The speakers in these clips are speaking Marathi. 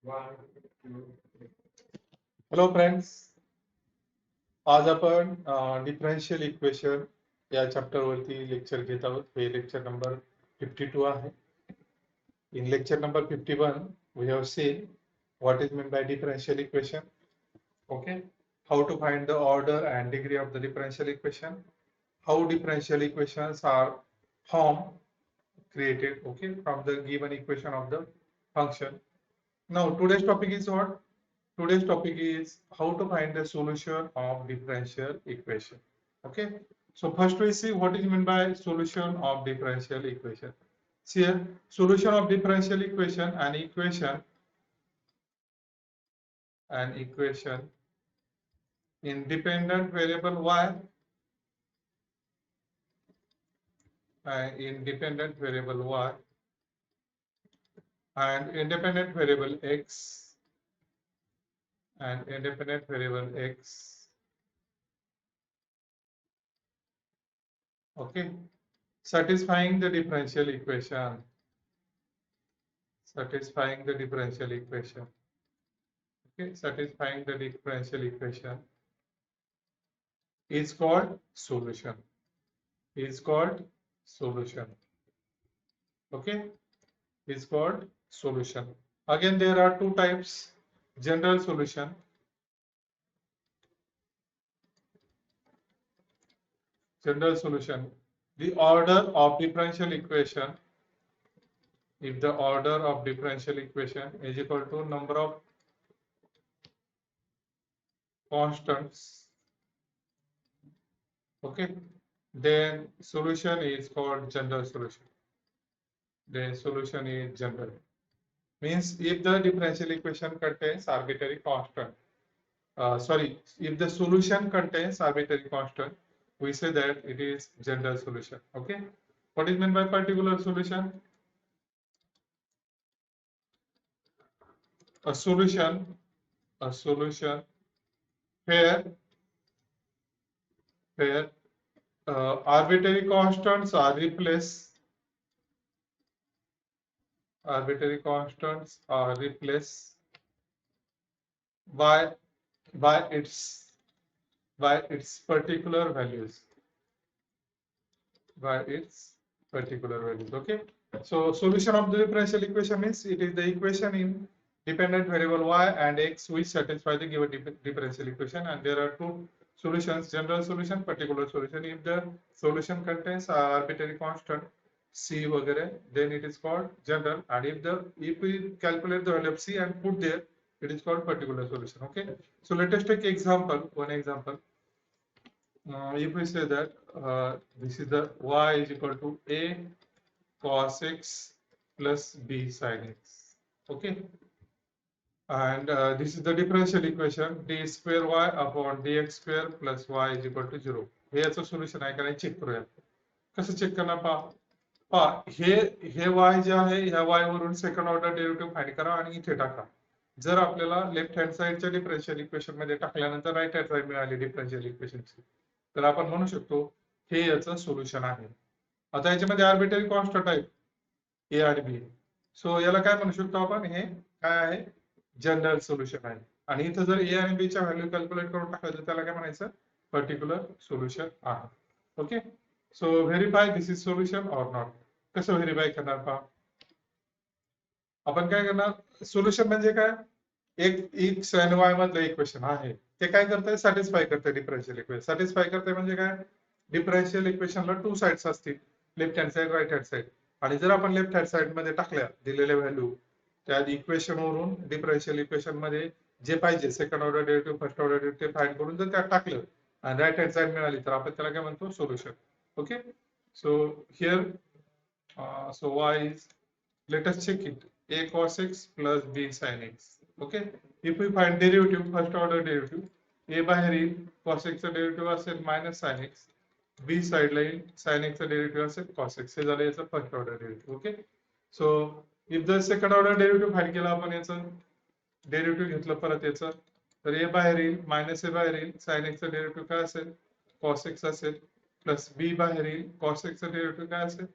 हॅलो फ्रेंड्स, आज आपण डिफरन्शियल इक्वेशन या चॅप्टर वरती लेक्चर घेत आहोत. हे लेक्चर नंबर 52 आहे. In lecture number 51 we have seen what is meant by differential equation. Okay, how to find the order and degree of the differential equation, how differential equations are formed, created, okay, from the given equation of the function. Now today's topic is what? Today's topic is how to find the solution of differential equation. Okay. So first we see what is meant by solution of differential equation. See here, solution of differential equation, an equation independent variable y, independent variable y and independent variable x and independent variable x. Okay, satisfying the differential equation. Satisfying the differential equation. Okay, satisfying the differential equation is called solution. Is called solution. Okay, is called solution. Again, there are two types: general solution. General solution. The order of differential equation. If the order of differential equation is equal to number of constants, okay, then solution is called general solution. Then solution is general. Means if the differential equation contains arbitrary constant, if the solution contains arbitrary constant, we say that it is general solution. Okay, what is meant by particular solution? A solution where arbitrary constants are replaced by by its particular values. Okay, so solution of the differential equation means it is the equation in dependent variable y and x which satisfy the given differential equation, and there are two solutions: general solution, particular solution. If the solution contains arbitrary constant c वगैरह, then it is called general, and if we calculate the value of c and put there, it is called particular solution. Okay, so let us take one example. If we say that this is the y is equal to a cos x plus b sin x. Okay, and this is the differential equation: d square y upon dx square plus y is equal to 0. हे याचं सोल्युशन आहे का नाही चेक करूया. कसं चेक करणार पहा. हे y जे आहे ह्या y वरून सेकंड ऑर्डर डेरिव्हेटिव्ह फाइंड करा आणि इथे टाका. जर आपल्याला लेफ्ट हँड साइडच्या डिफरन्शियल इक्वेशन मध्ये टाकल्यानंतर राईट हँड साइड मिळाली डिफरन्शियल इक्वेशनची, तर आपण म्हणू शकतो हे याचं सोल्युशन आहे. आता याच्यामध्ये आर्बिट्ररी कॉन्स्टंट आहे ए आणि बी, सो याला काय म्हणू शकतो आपण, हे काय आहे, जनरल सोल्युशन आहे. आणि इथं जर ए आणि बी च्या व्हॅल्यू कॅल्क्युलेट करून टाकलं तर त्याला काय म्हणायचं, पर्टिक्युलर सोल्युशन आहे. Okay, so verify this is solution or not. कसं व्हेरीफाय करणार पहा. आपण काय करणार, सोल्युशन म्हणजे काय, एक एक्स आणि वाय मधलं इक्वेशन आहे ते काय करतंय, सॅटिस्फाय करतंय डिफरन्शियल इक्वेशन. सॅटिस्फाय करतंय म्हणजे काय, डिफरन्शियल इक्वेशनला टू साइड्स असतील, left hand side right hand side, आणि जर आपण लेफ्ट हँड साइड मध्ये टाकल्या दिलेल्या व्हॅल्यू त्या इक्वेशन वरून डिफरन्शियल इक्वेशन मध्ये जे पाहिजे second order derivative first order derivative find करून जर त्यात टाकलं आणि राईट हँड साइड मिळाली तर आपण त्याला काय म्हणतो, solution. Okay, so here so y is, let us check it, a cos x plus b sin x. Okay, if we find derivative, first order derivative, a बाहेर येईल, cos x चा डेरिव्हेटिव्ह असेल minus sin x, b side ला येईल, sin x चा डेरिव्हेटिव्ह असेल cos x. हे झालं याचं first order derivative. Okay, so if the second order derivative find केला आपण, याचं डेरिव्हेटिव्ह घेतलं परत याचं, तर a बाहेर येईल, मायनस a बाहेर येईल, sin x चा डेरिव्हेटिव्ह काय असेल, cos x असेल, प्लस b बाहेर येईल, cos x चा डेरिव्हेटिव्ह काय असेल,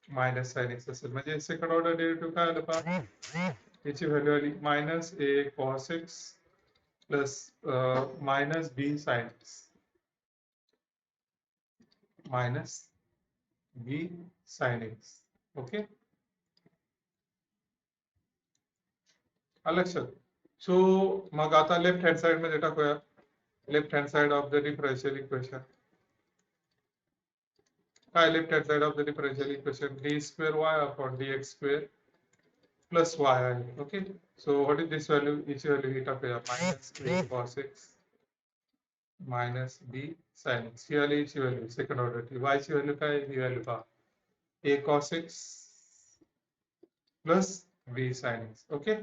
मायनस sin x असेल. म्हणजे सेकंड ऑर्डर डेरिव्हेटिव्ह काय आलं पहा, याची व्हॅल्यू आली minus A cos x plus minus B sine X minus B sine x. Okay, लक्षात. सो मग आता लेफ्ट हँड साइड मध्ये टाकूया. Left hand side of the differential equation काय? Left hand side of the differential equation D square Y upon D X square plus Y आहे. Okay, so what is this value? याची व्हॅल्यू ही टाकूया minus A cos X minus B sine x. ही आली याची व्हॅल्यू सेकंड ऑर्डरची. वाय ची व्हॅल्यू काय? ही व्हॅल्यू पहा a cos x plus b sine x. Okay,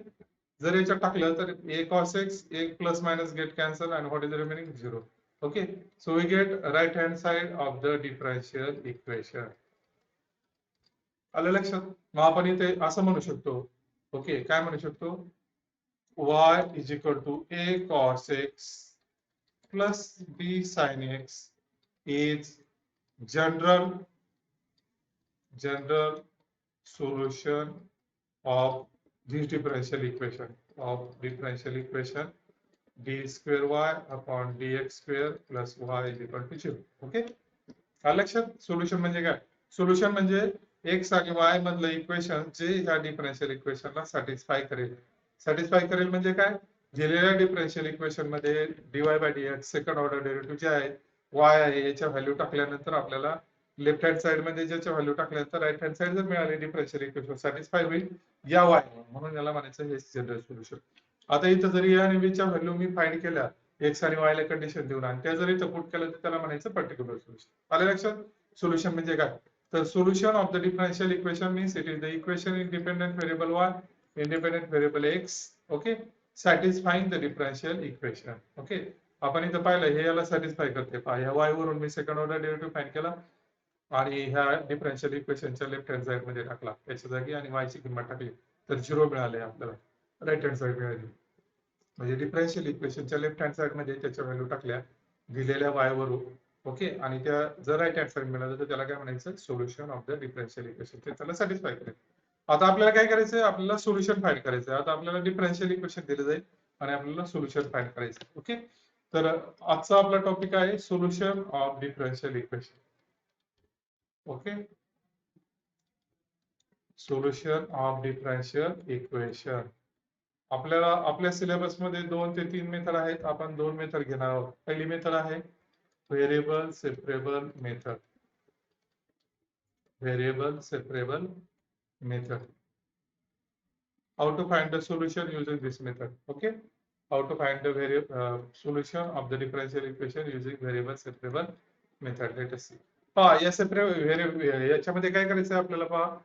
जर याच्यात टाकलं तर ए कॉस एक्स एक प्लस मायनस गेट कॅन्सल आणि what is the remaining 0. Okay, so we get right hand side of the differential equation. आलं लक्षात? मग आपण इथे असं म्हणू शकतो. ओके, काय म्हणू शकतो? y is equal to a cos x plus b sine x is general solution of this differential equation d square y upon dx square plus y is equal to 0. Okay, लक्षात? सोल्युशन म्हणजे काय? सोल्युशन म्हणजे x आणि y मधलं इक्वेशन जे ह्या डिफरन्शियल इक्वेशनला सॅटिस्फाय करेल. सॅटिस्फाय करेल म्हणजे काय? दिलेल्या डिफरन्शियल इक्वेशन मध्ये dy by dx second order derivative जे आहे y आहे याच्या व्हॅल्यू टाकल्यानंतर आपल्याला लेफ्ट हँड साइड मध्ये ज्याच्या व्हॅल्यू टाकल्यानंतर राइट हँड साइड जर मिळाली डिफरन्शियल इक्वेशन सॅटिस्फाय होईल या y म्हणून याला म्हणायचं हे जनरल सोल्युशन. आता इथं जरी या आणि b च्या व्हॅल्यू मी फाइंड केल्या x आणि y ला कंडिशन देऊन आणि त्या जर इथं पुट केलं तर त्याला म्हणायचं पर्टिक्युलर सोल्युशन. आलं लक्षात? सोल्युशन म्हणजे काय? तर solution of the differential equation means it is the equation independent variable y independent variable x. Okay, satisfying the differential equation. Okay, आपण इथं पाहिलं हे याला सॅटिस्फाय करते. पहा या y वरून मी सेकंड ऑर्डर डेरिव्हेटिव्ह फाइंड केला आणि ह्या डिफरन्शियल इक्वेशनच्या लेफ्ट हँड साइड मध्ये टाकला त्याच्या जागी आणि y ची किंमत टाकली तर 0 मिळाले आपल्याला. राइट हँड साइड मिळाली म्हणजे डिफरन्शियल इक्वेशनच्या लेफ्ट हँड साइड मध्ये त्याच्या व्हॅल्यू टाकल्या दिलेल्या y वरून. ओके, आणि त्या जर राइट हँड साइड मिळालं तर त्याला काय म्हणायचं? Solution of the differential equation. ते त्याला सॅटिस्फाय करेल. आता आपल्याला काय करायचं? आपल्याला सोल्युशन फाइंड करायचं. आता आपल्याला डिफरन्शियल इक्वेशन दिलं जाईल आणि आपल्याला सोल्युशन फाइंड करायचं. ओके, तर आजचा आपला टॉपिक आहे solution of differential equation. Okay, solution of differential equation. आपल्याला आपल्या सिलेबस मध्ये 2 ते 3 मेथड आहेत. आपण 2 मेथड घेणार आहोत. पहिली मेथड आहे variable separable method. Variable separable method. How to find the solution using this method? Okay, how to find the solution of the differential equation using variable separable method. Let us see. पहा या सेपरेबल याच्यामध्ये काय करायचं आपल्याला? पहा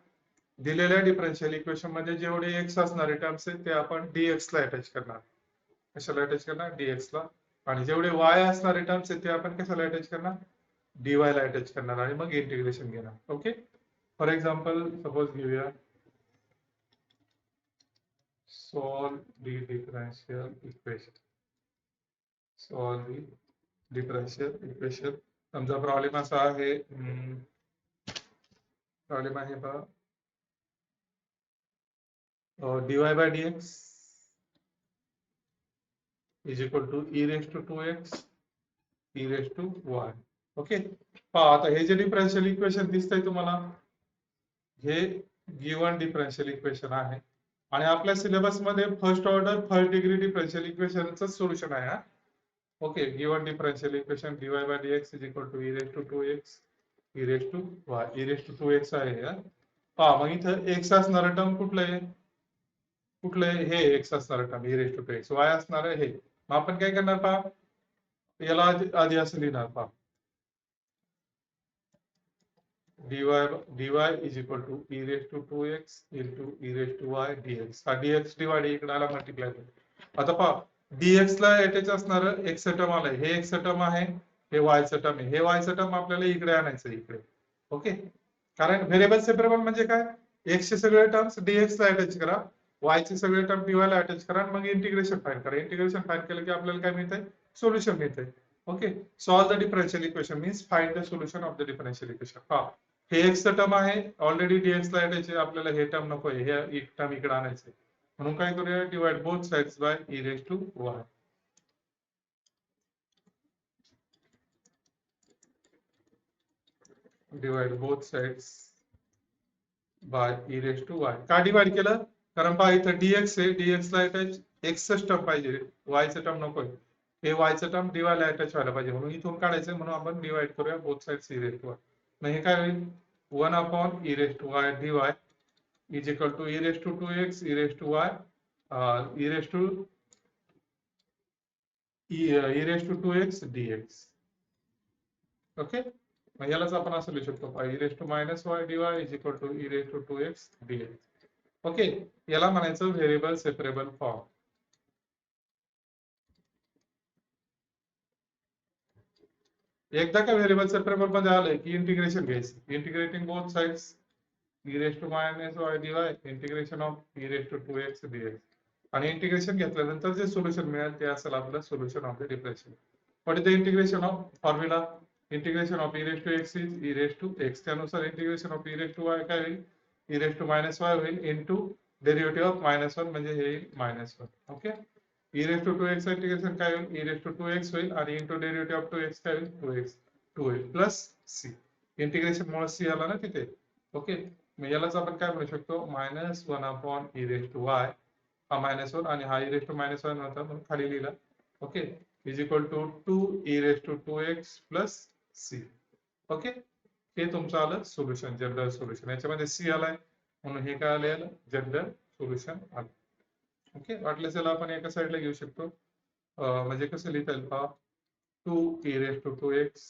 दिलेल्या डिफरन्शियल इक्वेशन मध्ये जेवढे x असणारे टर्म्स आहेत ते आपण dx ला अटॅच करणार. कशाला अटॅच करणार? dx ला. आणि जेवढे y असणारे टर्म्स आहेत ते आपण कशाला अटॅच करणार? dy ला अटॅच करणार आणि मग इंटिग्रेशन घेणार. ओके, फॉर एक्झाम्पल सपोज घेऊया solve the differential equation. Solve the differential equation. समजा प्रॉब्लेम असा आहे, प्रॉब्लेम आहे पहा dy by dx is equal to e raised to 2x e raised to y. Okay, पहा आता हे जे डिफरन्शियल इक्वेशन दिसतंय तुम्हाला हे गिवन डिफरन्शियल इक्वेशन आहे आणि आपल्या सिलेबस मध्ये first order first degree differential इक्वेशनचं सोल्युशन आहे. हा okay, given differential equation dy by dx is equal to e raised to 2x e raised to y e raised to 2x आहे. पहा मग इथं x असणारं टर्म कुठलं आहे? कुठलं आहे? हे x असणारं term e raised to 2x. y असणारं हे. मग आपण काय करणार? पहा याला आधी असं लिहिणार. पहा dy is equal to e raised to 2x into e raised to y dx. हा dx डिवाइड इकडे आला मल्टिप्लाय. आता पहा dx ला अटॅच असणारं x चं टर्म आलंय. हे x चं टर्म आहे, हे y चं टर्म आहे. हे y चं टर्म आपल्याला इकडे आणायचं इकडे. ओके, कारण व्हेरिएबल सेपरेबल म्हणजे काय? x चे सगळे टर्म्स dx ला अटॅच करा, y चे सगळे टर्म dy ला अटॅच करा आणि मग इंटिग्रेशन फाइंड करा. इंटिग्रेशन फाइंड केलं की आपल्याला काय मिळतंय? सोल्युशन मिळतंय. Okay, solve the differential equation means find the solution of the differential equation. पहा हे x चं टर्म आहे, ऑलरेडी dx ला अटॅच आहे. आपल्याला हे टर्म नको आहे, हे एक टर्म इकडे आणायचं. म्हणून काय करूया, divide both sides by e raise to y. Divide both sides by e raise to y. का डिवाइड केलं? कारण पहा इथं dx आहे, dx ला अटॅच एक्सच टर्म पाहिजे, वायचं टर्म नकोय. हे वायचं टर्म dy ला अटॅच व्हायला पाहिजे, म्हणून इथून काढायचं, म्हणून आपण डिवाइड करूया both sides e raise to y. मग हे काय होईल, 1 upon e raise to y dy is equal to e raise to 2x e raise to y e raise to e raised to 2x dx. Okay, मग यालाच आपण असं लिहू शकतो, e raised to minus y dy is equal to e raised to 2x dx. Okay, याला म्हणायचं व्हेरिएबल सेपरेबल फॉर्म. एकदा का व्हेरिएबल सेपरेबल मध्ये आलं की इंटिग्रेशन घ्यायचं, integrating both sides e raised to minus y dy integration of e raised to 2x dx. आणि इंटिग्रेशन घेतल्यानंतर जे सोल्युशन मिळेल ते असेल आपलं solution of the differential. What is the integration of formula? Integration of e raised to x is e raised to x. त्यानुसार integration of e raised to y काय होईल, e raised to minus y होईल इनटू डेरिव्हेटिव्ह ऑफ -1 म्हणजे हे -1. Okay, e raised to 2x integration काय होईल, e raised to 2x होईल आणि इनटू डेरिव्हेटिव्ह ऑफ 2x काय होईल, 2x 2 होईल प्लस c. इंटिग्रेशन मुळे c आला ना तिथे. ओके, मग यालाच आपण काय म्हणू शकतो, -1 upon e raised to y हा -1 आणि हा e raised to -1 होता म्हणून खाली लिहिला. Okay, is equal to 2 e raised to 2x plus c. Okay, हे तुमचं आलं सोल्युशन, जनरल सोल्युशन. याच्यामध्ये c आलाय म्हणून हे काय आलं, जनरल सोल्युशन आलं. ओके, वाटल्यास याला आपण एका साईडला घेऊ शकतो, म्हणजे कसं लिहिता येईल पहा, 2 e raised to 2x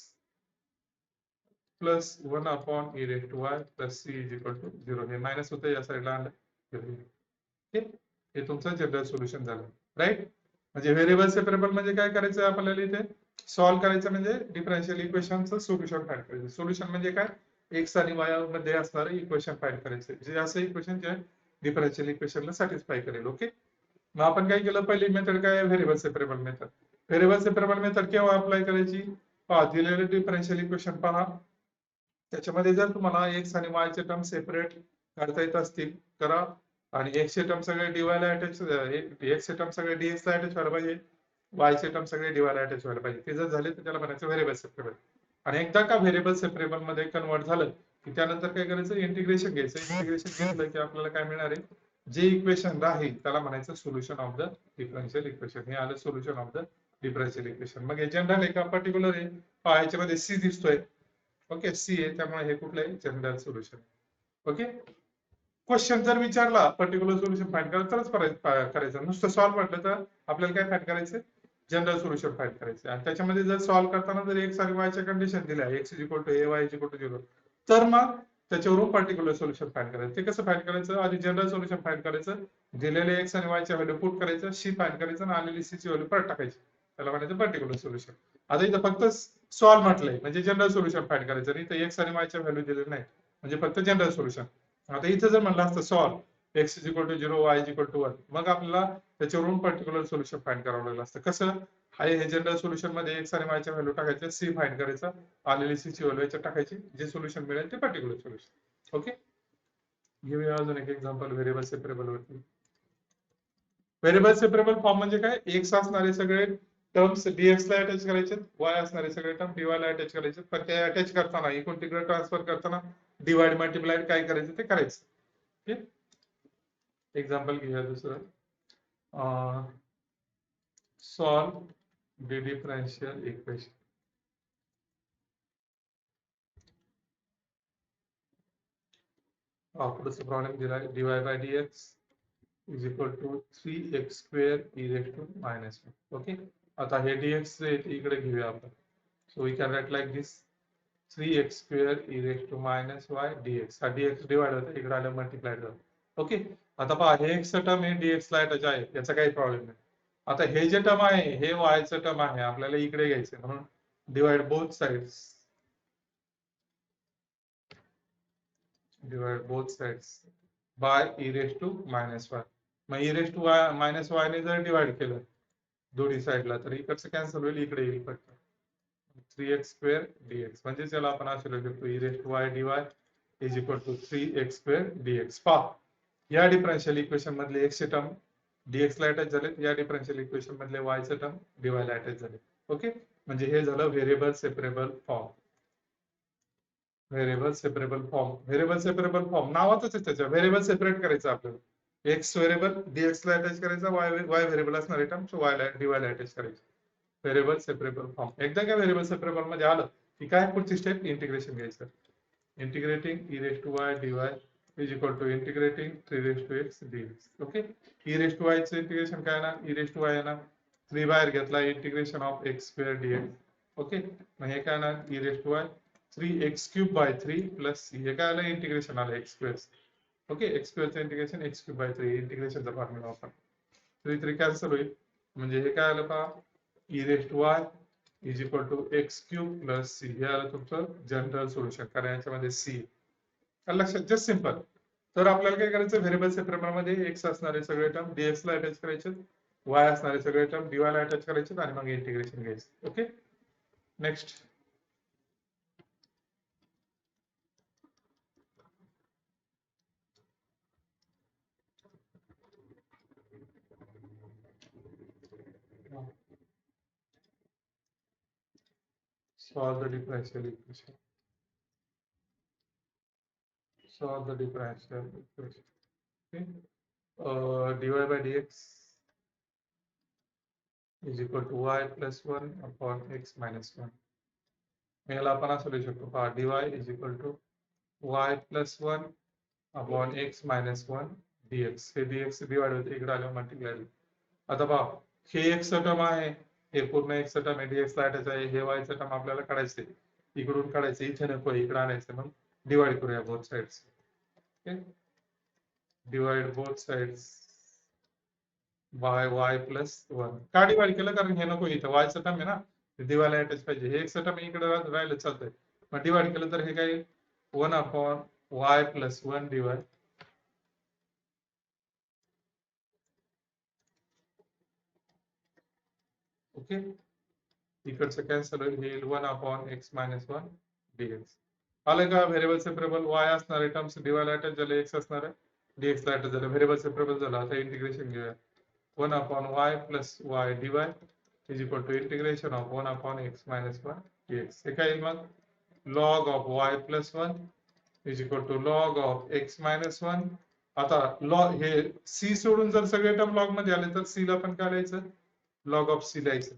plus 1 upon e raised to y plus c is equal to 0. हे मायनस होतं, या साईडला आलं. ओके, हे तुमचं जनरल सोल्युशन झालं, राईट. म्हणजे व्हेरिएबल सेपरेबल म्हणजे काय करायचं आपल्याला, इथे सॉल्व्ह करायचं म्हणजे डिफरन्शियल इक्वेशनचं सोल्युशन फाइंड करायचं. सोल्युशन म्हणजे काय, एक्स आणि वाय मध्ये असणारं इक्वेशन फाइंड करायचं, जे असं इक्वेशन जे डिफरन्शियल इक्वेशनला सॅटिस्फाय करेल. ओके, मग आपण काय केलं, पहिली मेथड काय, variable separable method. Variable separable method केव्हा अप्लाय करायची, पहा दिलेले डिफरन्शियल इक्वेशन पहा, त्याच्यामध्ये जर तुम्हाला एक्स आणि वाय चे टर्म सेपरेट काढता येत असतील करा, आणि एक्स चे टर्म सगळे dy ला अटॅच, एक्स चे टर्म सगळे dx ला अटॅच व्हायला पाहिजे, y चे टर्म सगळे dy ला अटॅच व्हायला पाहिजे. ते जर झाले तर त्याला म्हणायचं व्हेरिएबल सेपरेबल. आणि एकदा का व्हेरिएबल सेपरेबल मध्ये कन्वर्ट झालं की त्यानंतर काय करायचं, इंटिग्रेशन घ्यायचं. इंटिग्रेशन घेतलं की आपल्याला काय मिळणार आहे, जे इक्वेशन राहील त्याला म्हणायचं solution of the differential equation. हे आलं solution of the differential equation. मग हे जनरल आहे का पर्टिक्युलर आहे, पहा याच्यामध्ये सी दिसतोय. ओके, सी आहे त्यामुळे हे कुठलं आहे, जनरल सोल्युशन. ओके, क्वेश्चन जर विचारला पर्टिक्युलर सोल्युशन फाइंड करा तरच करायचं, नुसतं सॉल्व्ह म्हटलं तर आपल्याला काय फाइंड करायचं, जनरल सोल्युशन फाइंड करायचं. आणि त्याच्यामध्ये जर सॉल्व्ह करताना जर एक्स आणि वाय च्या कंडिशन दिल्या, x is equal to a, y is equal to 0, तर मग त्याच्यावरून पर्टिक्युलर सोल्युशन फाइंड करायचं. ते कसं फाइंड करायचं, आधी जनरल सोल्युशन फाइंड करायचं, दिलेले एक्स आणि वाय च्या व्हॅल्यू पुट करायचं, सी फाइंड करायचं आणि आलेली सी ची व्हॅल्यू परत टाकायची, त्याला म्हणायचं पर्टिक्युलर सोल्युशन. आता इथं फक्त सॉल्व्ह म्हटलंय म्हणजे जनरल सोल्युशन फाइंड करायचं, आणि इथं एक्स आणि वाय च्या व्हॅल्यू दिलेल्या नाही म्हणजे फक्त जनरल सोल्युशन. आता इथं जर म्हणलं असतं solve x is equal to 0, y is equal to 1, मग आपल्याला त्याच्यावरून पर्टिक्युलर सोल्युशन फाइंड करावं लागलं असतं. कसं, हे जनरल सोल्युशन मध्ये एक्स आणि वाय च्या व्हॅल्यू टाकायच्या, सी फाइंड करायचा, आलेली सी ची व्हॅल्यू याच्यात टाकायची, जे सोल्युशन मिळेल ते पर्टिक्युलर सोल्युशन. ओके, घेऊया अजून एक एक्झाम्पल व्हेरिएबल सेपरेबल वरती. व्हेरिएबल सेपरेबल फॉर्म म्हणजे काय, एक्स असणारे सगळे टर्म्स dx ला अटॅच करायचे, y असणारे सगळे टर्म dy ला अटॅच करायचे. पण ते अटॅच करताना, इकडून तिकडे ट्रान्सफर करताना डिवाइड मल्टिप्लाइड काय करायचं ते करायचं. ओके, एक्झाम्पल घेऊया दुसरं, सॉल्व द डिफरन्शियल इक्वेशन. पुढचा प्रॉब्लेम दिला आहे, dy by dx is equal to 3x square e raised to -1. Okay, आता हे dx इकडे घेऊया आपण. So we can write like this, 3x square e raised to -y dx. हा dx डिवाइड होतं, इकडे आलं मल्टिप्लाइड झालं. ओके, आता पहा हे x चं टर्म हे dx ला अटॅच आहे, याचा काही प्रॉब्लेम नाही. आता हे जे टर्म आहे हे y चं टर्म आहे, आपल्याला इकडे घ्यायचं, म्हणून divide both sides, divide both sides bye e raised to -y. मग e raised to -y ने जर डिवाइड केलं दोन्ही साइडला तर इकडचं कॅन्सल होईल, इकडे येईल फक्त 3x स्क्वेअर dx. म्हणजे त्याला आपण असं लिहू शकतो e raised to y dy is equal to 3x square dx. पहा या डिफरन्शियल इक्वेशन मधले एक्स चे टर्म dx ला अटॅच झाले, या डिफरन्शियल इक्वेशन मधले y चे टर्म dy ला अटॅच झाले. ओके, म्हणजे हे झालं variable separable form. Variable separable form, variable separable form नावातच आहे त्याच्या. व्हेरिएबल सेपरेट करायचं आपल्याला. एक्स व्हेरिएबल dx ला अटॅच करायचा, y व्हेरिएबल असणारे टर्म y ला dy ला अटॅच करायचे. Variable separable form. एकदा का व्हेरिएबल सेपरेबल मध्ये आलं की काय पुढची स्टेप, इंटिग्रेशन घ्यायचं. Integrating e raised to y dy is equal to integrating 3 raised to x dx. Okay, e raised to y चं इंटिग्रेशन काय ना, e raised to y ना 3 बाहेर घेतला, integration of x square dx. Okay, मग हे काय ना e raised to y 3x cube by 3 plus हे काय आलं, इंटिग्रेशन आलं x square. Okay, x square चं इंटिग्रेशन x cube by 3 इंटिग्रेशनचा फॉर्म्युला वापर. 3 3 कॅन्सल होईल, म्हणजे हे काय आलं पहा, e raised to y is equal to x cube plus c. हे आलं तुमचं जनरल सोल्युशन, कारण याच्यामध्ये सी लक्षात. Just simple. तर आपल्याला काय करायचं, व्हेरिएबल सेपरेबल मध्ये एक्स असणारे सगळे टर्म dx ला अटॅच करायचे, y असणारे सगळे टर्म dy ला अटॅच करायचे आणि मग इंटिग्रेशन घ्यायचं. Okay, next. Solve the differential equation. Solve the differential equation. Okay. Dy by dx is equal to y plus 1 upon x minus 1. याला आपण असं लिहू शकतो पहा, dy is equal to y plus 1 upon x minus 1 dx. हे dx डिवाइड होते, इकडे आल्यावर मल्टिप्लाय. आता पहा, हे x टर्म आहे, हे पूर्ण x टर्म आहे, dx ला अटॅच आहे, हे y टर्म आपल्याला काढायचे, इकडून काढायचे, इथे नको, इकडे आणायचं. मग डिवाइड करूया both sides. Okay, divide both sides by y plus 1. का डिवाइड केलं, कारण हे नको, इथं y चा टर्म आहे ना, दिवाला अटॅच पाहिजे. हे x टर्म इकडे राहिलं चालतंय. मग डिवाइड केलं तर हे काय, 1 upon y plus 1 dy. Okay, इकडचं कॅन्सल होईल, हे 1 upon x minus 1 dx. आलं का, व्हेरिएबल सेपरेबल y असणारे टर्म्स dy ला अटॅच झाले, x असणारे dx ला अटॅच झाले, व्हेरिएबल सेपरेबल झालं. आता इंटिग्रेशन घेऊया. 1 upon y plus y dy is equal to integration of 1 upon x minus 1 dx. हे काय मग, log of y plus 1 is equal to log of x minus 1. आता log हे c सोडून जर सगळे टर्म लॉग मध्ये आले तर c ला पण काय लिहायचं, log of c लिहायचं.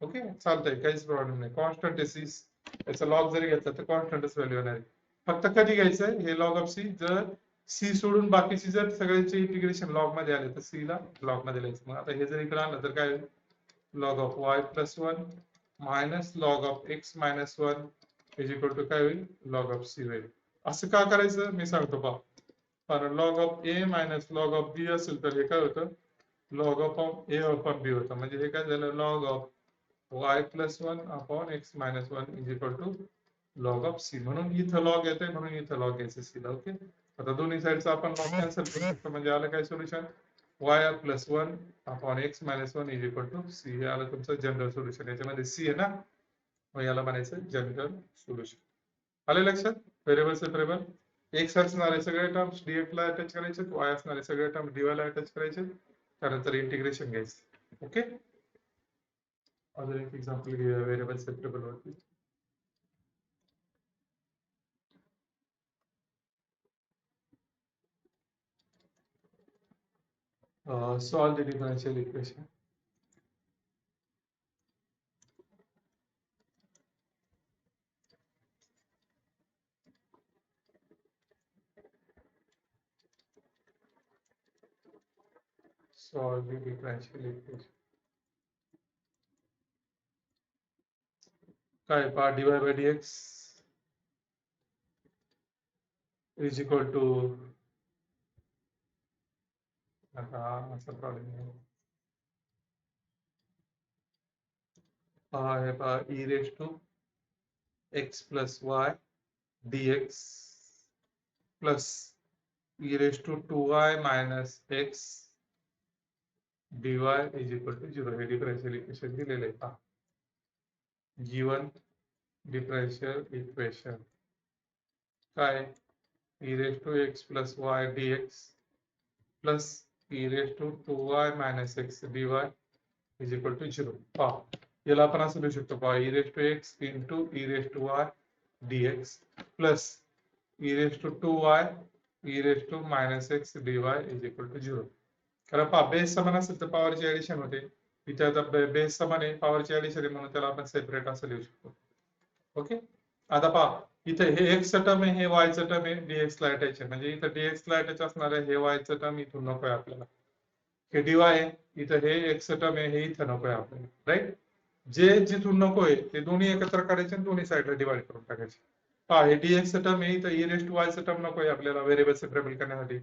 ओके, चालतंय, काहीच प्रॉब्लेम नाही. कॉन्स्टंट आहे c, याचा लॉग जरी घेतला तर कॉन्स्टंटच व्हॅल्यू येणार आहे. फक्त कधी घ्यायचं हे log of c, जर c सोडून बाकीची जर सगळ्यांचे इंटिग्रेशन लॉग मध्ये आले तर c ला लॉग मध्ये लिहायचं. मग आता हे जर इकडे आणलं तर काय, log of y plus 1 minus log of x minus 1 is equal to काय होईल, log of c होईल. असं का करायचं मी सांगतो पहा. कारण log of a minus log of b असेल तर हे काय होतं, log of a upon b होतं. म्हणजे हे काय झालं, log of y plus 1 upon x minus 1 is equal to log of c. म्हणून इथं log येते, म्हणून इथं log यायचं c ला. ओके, आता दोन्ही साइडचा आपण log कॅन्सल करू शकतो, म्हणजे आलं काय solution, y plus 1 upon x minus 1 is equal to c. हे आलं तुमचं जनरल सोल्युशन. याच्यामध्ये c आहे ना, मग याला म्हणायचं जनरल सोल्युशन. आले लक्षात. व्हेरिएबल सेपरेबल, x असणारे सगळे टर्म्स dx ला अटॅच करायचे, y असणारे सगळे टर्म dy ला अटॅच करायचे, त्यानंतर इंटिग्रेशन घ्यायचं. ओके, अजून एक एक्झाम्पल घेऊया व्हेरिएबल सेपरेबल वरती. Solve the differential equation. Solve the differential equation. काय पहा, dy by dx is equal to, आता असा प्रॉब्लेम आहे. हे पहा, e raised to x plus y dx plus e raised to 2y minus x dy is equal to 0. हे डिफरन्शियल इक्वेशन दिलेलं आहे पहा. given differential equation काय, e raised to x plus y dx plus e raised to 2y minus x dy is equal to 0. पहा याला आपण असं लिहू शकतो पहा e raised to x into e raised to y dx plus e raised to 2y e raised to minus x dy is equal to 0. कारण पहा बेस समान असेल तर पॉवरची ऍडिशन होते. इथे आता बेस समान आहे, पॉवरची ऍडिशन आहे म्हणून त्याला आपण सेपरेट असं लिहू शकतो. ओके, आता पहा इथे हे x चं टर्म आहे, हे y चं टर्म आहे, dx ला अटॅच आहे. म्हणजे इथे dx ला अटॅच असणार आहे, हे y चं टर्म इथून नकोय आपल्याला. हे dy आहे, इथं हे x चं टर्म आहे, हे इथं नकोय आपल्याला. राईट, जे जिथून नकोय ते दोन्ही एकत्र करायचे आणि दोन्ही साईडला डिवाइड करून टाकायचे. पहा हे dx चं टर्म आहे, इथं e raised to y चं टर्म नकोय आपल्याला व्हेरिएबल सेपरेबल करण्यासाठी.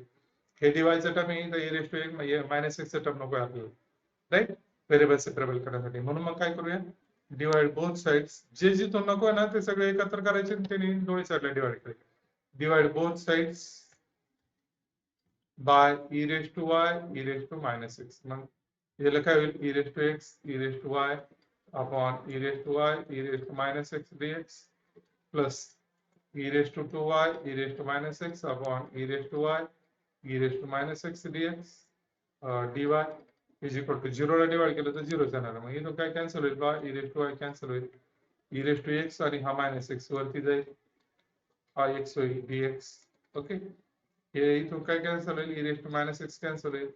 हे dy चं टर्म आहे, इथं e raised to x minus x चं टर्म नकोय आपल्याला. राईट, व्हेरिएबल सेपरेबल करण्यासाठी. म्हणून मग काय करूया, डिवाइड बोथ साइड्स. जे जिथून नको ना ते सगळे एकत्र करायचे आणि त्यांनी दोन्ही साइडला डिवाइड करायचे. Divide both sides bye e raised to y e raised to minus x. मग याला काय होईल, e raised to x e raised to y upon e raised to y e raised to minus x dx plus e raised to 2y e raised to minus x upon e raised to y e raised to minus x dx dy is equal to 0 ला डिवाइड केलं तर 0 येणार. मग इथून काय कॅन्सल होईल बा, e raised to y cancel होईल, e raised to x आणि हा मायनस x वरती जाईल, हा x होईल dx. ओके, हे इथून काय कॅन्सल होईल, e raised to minus x cancel होईल,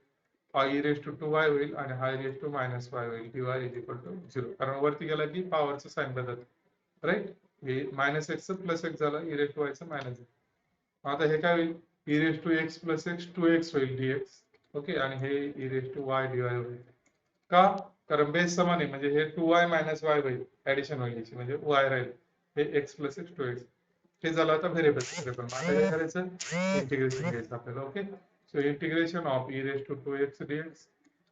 हा e raised to 2y होईल आणि हा e raised to minus y होईल. dy is equal to 0. कारण वरती गेला की पॉवरचं साइन बदलतं. राईट, हे मायनस x प्लस x झालं, e raised to y चं मायनस. आता हे काय होईल, e raised to x plus x 2x होईल dx. ओके, आणि हे e raised to y dy होईल. का, कारण बेस समान आहे म्हणजे हे 2y मायनस y होईल, ऍडिशन होईल याची, म्हणजे y राहील, हे x प्लस x 2x. हे झालं आता व्हेरिएबल सेपरेबल. आता काय करायचं, इंटिग्रेशन घ्यायचं आपल्याला. Okay, so integration of e raised to 2x dx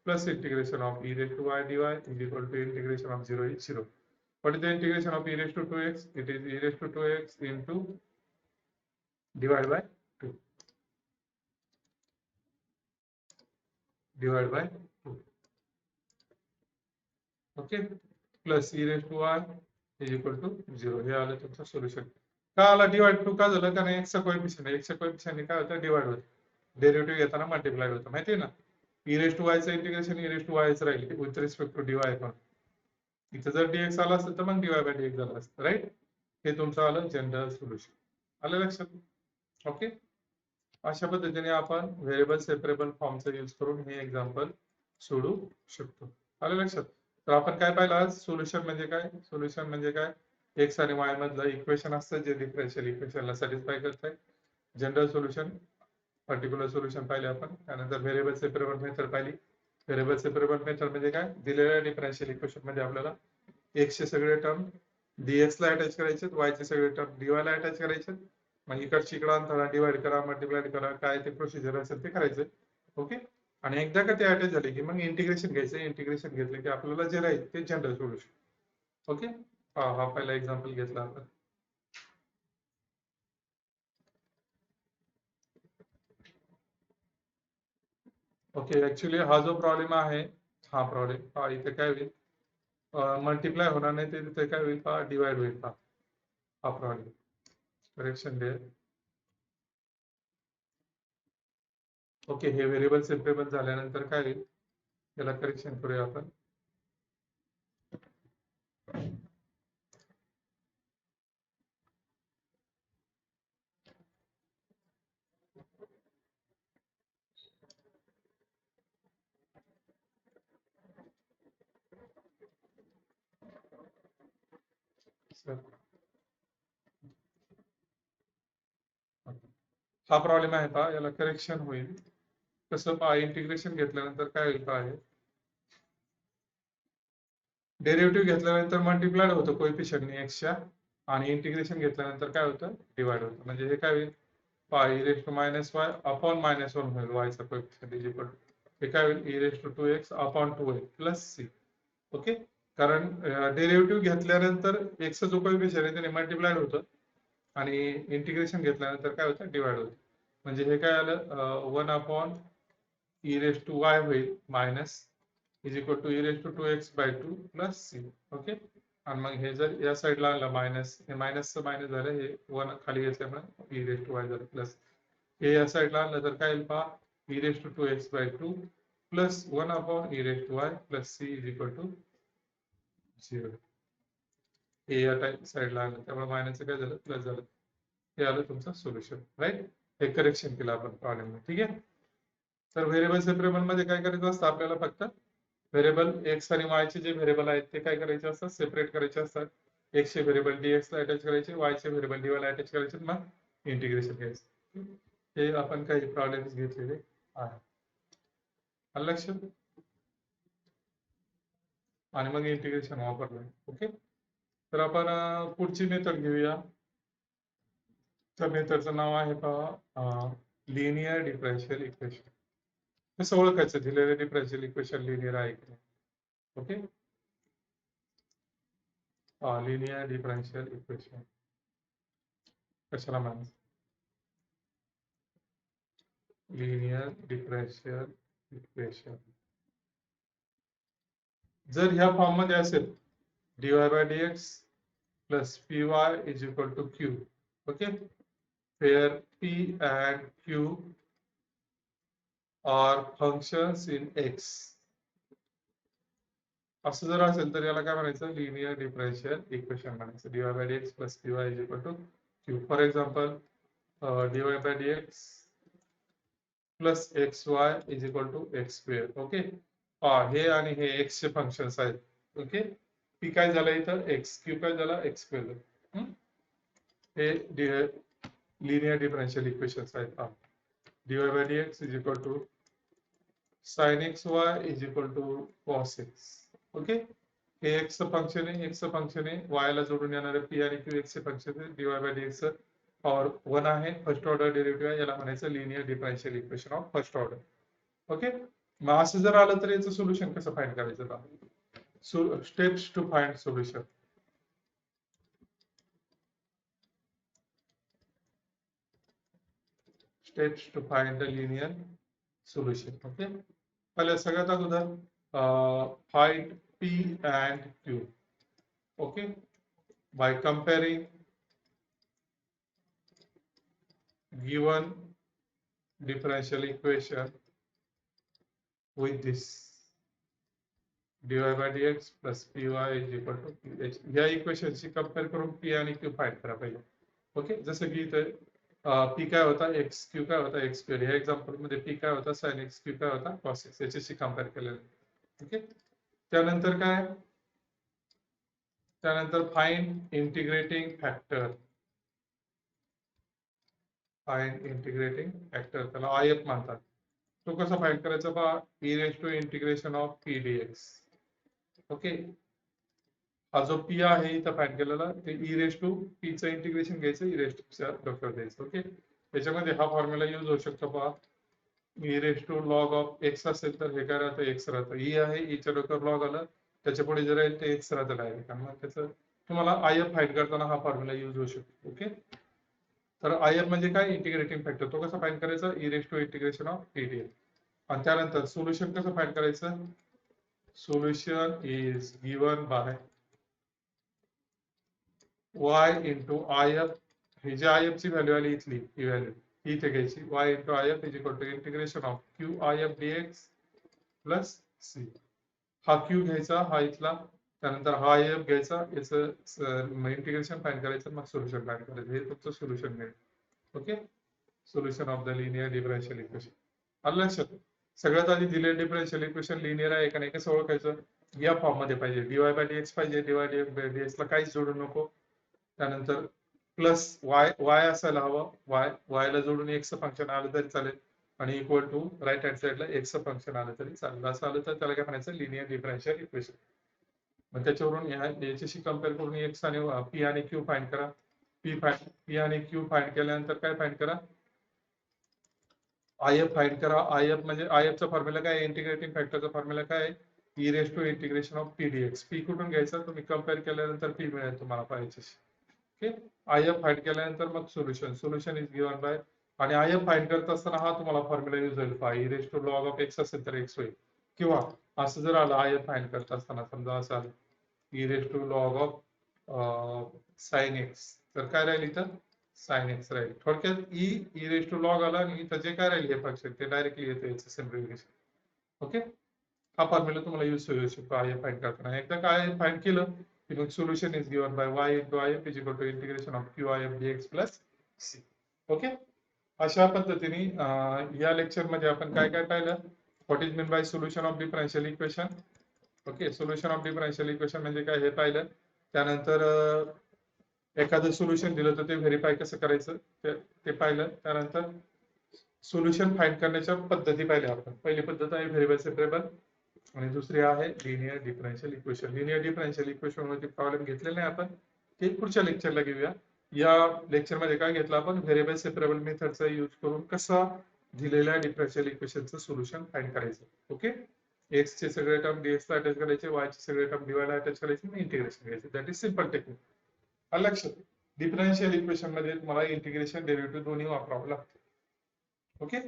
plus integration of e raised to y dy is equal to integration of 0 is 0. What is the integration of e raised to 2x? It is e raised to 2x into divided by 2. Divided by 2. Okay, plus e raised to y is equal to 0. हे आलं तुमचं सोल्युशन. का आला डिवाइड 2? का झालं, कारण x चा कोएफिशियंट आहे, x च्या कोएफिशियंटने काय होतं, डिवाइड होतं, डेरिव्हेटिव्ह घेताना मल्टिप्लाय होतं, माहिती आहे ना. e raised to y चं integration e raised to y च राहील विथ रिस्पेक्ट टू dy पण. इथं जर dx आला असतं तर मग dy by dx झालं असतं. राईट, हे तुमचं आलं जनरल सोल्युशन. आलं लक्षात? ओके, अशा पद्धतीने आपण व्हेरिएबल सेपरेबल फॉर्मचा यूज करून हे एक्झाम्पल सोडू शकतो. आलं लक्षात? तर आपण काय पाहिलं आज, सोल्युशन म्हणजे काय. सोल्युशन म्हणजे काय, एक्स आणि वाय मधलं इक्वेशन असतं जे डिफरन्शियल इक्वेशनला सॅटिस्फाय करतंय. जनरल सोल्युशन, पर्टिक्युलर सोल्युशन पाहिले आपण. त्यानंतर व्हेरिएबल सेपरेबल मेथड पाहिली. व्हेरिएबल सेपरेबल मेथड म्हणजे काय, दिलेल्या डिफरन्शियल इक्वेशन मध्ये आपल्याला एक्स चे सगळे टर्म dx ला अटॅच करायचे, y चे सगळे टर्म dy ला अटॅच करायचे. मग इकडची इकडं अंतरा डिवाइड करा, मल्टिप्लाय करा, काय ते प्रोसिजर असेल ते करायचं. ओके, आणि एकदा का ते अटॅच झाले की मग इंटिग्रेशन घ्यायचं. इंटिग्रेशन घेतलं की आपल्याला जे राहील ते जनरल सोल्युशन. ओके, हा पहिला एक्झाम्पल घेतला आपण. ओके, ऍक्च्युली हा जो प्रॉब्लेम आहे, हा प्रॉब्लेम इथे काय होईल, मल्टिप्लाय होणार नाही, ते तिथे काय होईल, डिवाइड होईल. हा प्रॉब्लेम करेक्शन दे. ओके, हे व्हेरिएबल सेपरेबल झाल्यानंतर काय होईल, याला करेक्शन करूया आपण. हा प्रॉब्लेम आहे पहा, याला करेक्शन होईल कसं पहा. इंटिग्रेशन घेतल्यानंतर काय होईल पहा, डेरिव्हेटिव्ह घेतल्यानंतर मल्टिप्लाइड होतं कोएफिशियंटने एक्सच्या, आणि इंटिग्रेशन घेतल्यानंतर काय होतं, डिवाइड होतं. म्हणजे हे काय होईल पहा, e raised to minus y upon -1 होईल y चा कोएफिशियंट इज इक्वल टू हे काय होईल, e raised to 2x upon 2y plus c. Okay, कारण डेरिव्हेटिव्ह घेतल्यानंतर x चा जो कोएफिशियंट आहे त्याने मल्टिप्लाइड होतं आणि इंटिग्रेशन घेतल्यानंतर काय होतं, डिवाइड होतं. म्हणजे हे काय आलं, 1 upon e raised to y होईल minus is equal to e raised to 2x by 2 plus c. Okay, आणि मग हे जर या साईडला आलं मायनस, हे मायनसचं मायनस झालं, हे 1 खाली घेतल्यामुळे e raised to y झालं प्लस. हे या साईडला आलं तर काय येईल पहा, e raised to 2x by 2 plus 1 upon e raised to y plus c is equal to 0. हे या साईडला आलं त्यामुळे मायनस काय झालं प्लस झालं. हे आलं तुमचं सोल्युशन राईट. हे करेक्शन केलं आपण प्रॉब्लेम. ठीक आहे. तर व्हेरिएबल सेपरेबल मध्ये काय करायचं असतं आपल्याला फक्त व्हेरिएबल एक्स आणि वाय चे जे व्हेरिएबल आहेत ते काय करायचे असतात सेपरेट करायचे असतात. एक्स चे व्हेरिएबल डीएक्स ला अटॅच करायचे, वाय चे व्हेरिएबल डीवाय ला अटॅच करायचे, मग इंटिग्रेशन करायचं. हे आपण काही प्रॉब्लेम्स घेतलेले आहे. लक्षात. आणि मग इंटिग्रेशन वापरलं. ओके. तर आपण पुढची मेथड घेऊया. त्या मेथडचं नाव आहे पहा लिनियर डिफरन्शियल इक्वेशन. कसं ओळखायचं दिलेलं डिफरन्शियल इक्वेशन लिनियर आहे की नाही. ओके. लिनियर डिफरन्शियल इक्वेशन कशाला म्हणायचं. लिनियर डिफरन्शियल इक्वेशन जर ह्या फॉर्म मध्ये असेल dy by dx plus py is equal to q. Okay, where p and q are functions in x. असं जर असेल तर याला काय म्हणायचं लिनियर डिफरन्शियल इक्वेशन म्हणायचं. dy by dx plus py is equal to q. For example dy by dx plus xy is equal to x square. Okay. हे आणि हे x चे फंक्शन्स आहेत. ओके. p काय झालं इथं x, q काय झाला x स्क्वेअर. हे लिनियर डिफरन्शियल इक्वेशन्स आहेत. dy by dx is equal to sin xy is equal to cos x. Okay. हे x चं फंक्शन आहे, x चं फंक्शन आहे, y ला जोडून येणारे p आणि q x चे फंक्शन आहे. dy by dx पॉवर 1 आहे, फर्स्ट ऑर्डर डेरिव्हेटिव्ह आहे, याला म्हणायचं linear differential equation of first order. Okay. मग असं जर आलं तर याचं सोल्युशन कसं फाइंड करायचं. Steps to find solution. Steps to find the linear solution. Okay. पहले सगळ्यात अगोदर find p and q. Okay. By comparing given differential equation with this dy by dx plus py is equal to ph. या इक्वेशनशी कंपेअर करून p आणि q फाइंड करा पहिले. ओके. जसं की इथे p काय होता x, q काय होता x स्क्वेअर. या एक्झाम्पल मध्ये p काय होता sin x, q काय होता cos x. याच्याशी कंपेअर केलेलं. ओके. त्यानंतर काय, त्यानंतर find integrating factor. Find integrating factor त्याला IF म्हणतात. तो कसा फाइंड करायचा पहा e raised to integration of p dx. Okay. हा जो p आहे इथं फाइंड केलेला ते e raised to p चं इंटिग्रेशन घ्यायचं, e raised to च्या डॉक्टर द्यायचं. ओके. त्याच्यामध्ये हा फॉर्म्युला यूज होऊ शकतो पहा e raised to log of x असेल तर हे काय राहतं x राहतं. e आहे e च्या डॉक्टर लॉग आलं त्याच्या पुढे जे राहील ते x राहतं डायरेक्ट. मग त्याचं तुम्हाला IF फाइंड करताना हा फॉर्म्युला यूज होऊ शकतो. ओके. तर IF म्हणजे काय इंटिग्रेटिंग फॅक्टर. तो कसा फाइंड करायचा e raised to integration of p dx. आणि त्यानंतर सोल्युशन कसं फाइंड करायचं. Solution is given by y into IF. ही जी IF ची व्हॅल्यू आली इथली ही व्हॅल्यू ही इथे घ्यायची. y into IF is equal to integration of q IF dx plus c. हा q घ्यायचा हा इथला, त्यानंतर हा IF घ्यायचा, याचं इंटिग्रेशन फाइंड करायचं, मग सोल्युशन फाइंड करायचं. हे तुमचं सोल्युशन मिळेल. Okay. Solution of the linear differential equation. आलं लक्षात. सगळ्यात आधी दिलेलं डिफरन्शियल इक्वेशन लिनियर आहे का नाही कसं ओळखायचं. या फॉर्म मध्ये पाहिजे dy by dx पाहिजे. dy by dx ला काहीच जोडू नको. त्यानंतर प्लस y असायला हवं. y ला जोडून x फंक्शन आलं तरी चालेल आणि इक्वल टू राईट हँड साइडला x फंक्शन आलं तरी चालेल. असं आलं तर त्याला काय म्हणायचं लिनियर डिफरन्शियल इक्वेशन. मग त्याच्यावरून याच्याशी कंपेअर करून x आणि p आणि q फाइंड करा. p आणि q फाइंड केल्यानंतर काय फाइंड करा IF फाइंड करा. IF म्हणजे IF चा फॉर्म्युला काय इंटिग्रेटिंग फॅक्टरचा फॉर्म्युला काय e raised to integration of p dx. p कुठून घ्यायचा तुम्ही कंपेअर केल्यानंतर p मिळेल तुम्हाला पाहिजे. ओके. IF फाइंड केल्यानंतर मग सोल्युशन इज गिवन बाय. आणि IF फाइंड करत असताना हा तुम्हाला फॉर्म्युला यूज होईल पहा e raised to log of x असेल तर x होईल. किंवा असं जर आलं IF फाइंड करत असताना समजा असं आलं e raised to log of sin x तर काय राहील इथं साइन एक्स राहील. थोडक्यात ई रेस टू लॉग आला आणि इथं जे काय राहील हे फंक्शन ते डायरेक्टली येतं याचं सिम्प्लिफिकेशन. ओके, हा फॉर्म्युला तुम्हाला यूज होऊ शकतो आय एफ फाइंड करताना. एकदा काय फाइंड केलं की मग solution is given by y into I F is equal to integration of Q I F dx plus c. Okay, अशा पद्धतीने या लेक्चर मध्ये आपण काय काय पाहिलं. What is mean by solution of differential equation. Okay, solution of differential equation म्हणजे काय हे पाहिलं. त्यानंतर एखादं सोल्युशन दिलं तर ते व्हेरीफाय कसं करायचं ते पाहिलं. त्यानंतर सोल्युशन फाइंड करण्याच्या पद्धती पाहिल्या आपण. पहिली पद्धत आहे व्हेरिएबल सेपरेबल आणि दुसरी आहे linear differential equation. Linear differential equation वरती प्रॉब्लेम घेतलेले नाही आपण, ते पुढच्या लेक्चरला घेऊया. या लेक्चर मध्ये काय घेतलं आपण, व्हेरिएबल सेपरेबल मेथडचा यूज करून कसा दिलेल्या डिफरन्शियल इक्वेशनचं सोल्युशन फाइंड करायचं. ओके, एक्स चे सगळे टर्म डीएक्स ला अटॅच करायचे, वाय चे सगळे टर्म डीवाय ला अटॅच करायचे, इंटिग्रेशन करायचे. That is simple technique. लक्षात, डिफरन्शियल इक्वेशन मध्ये तुम्हाला इंटिग्रेशन डेरिव्हेटिव्ह दोन्ही वापरावं लागतं. ओके,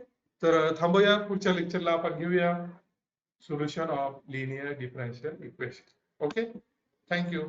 तर थांबूया. पुढच्या लेक्चरला आपण घेऊया solution of linear differential equation. Okay, thank you.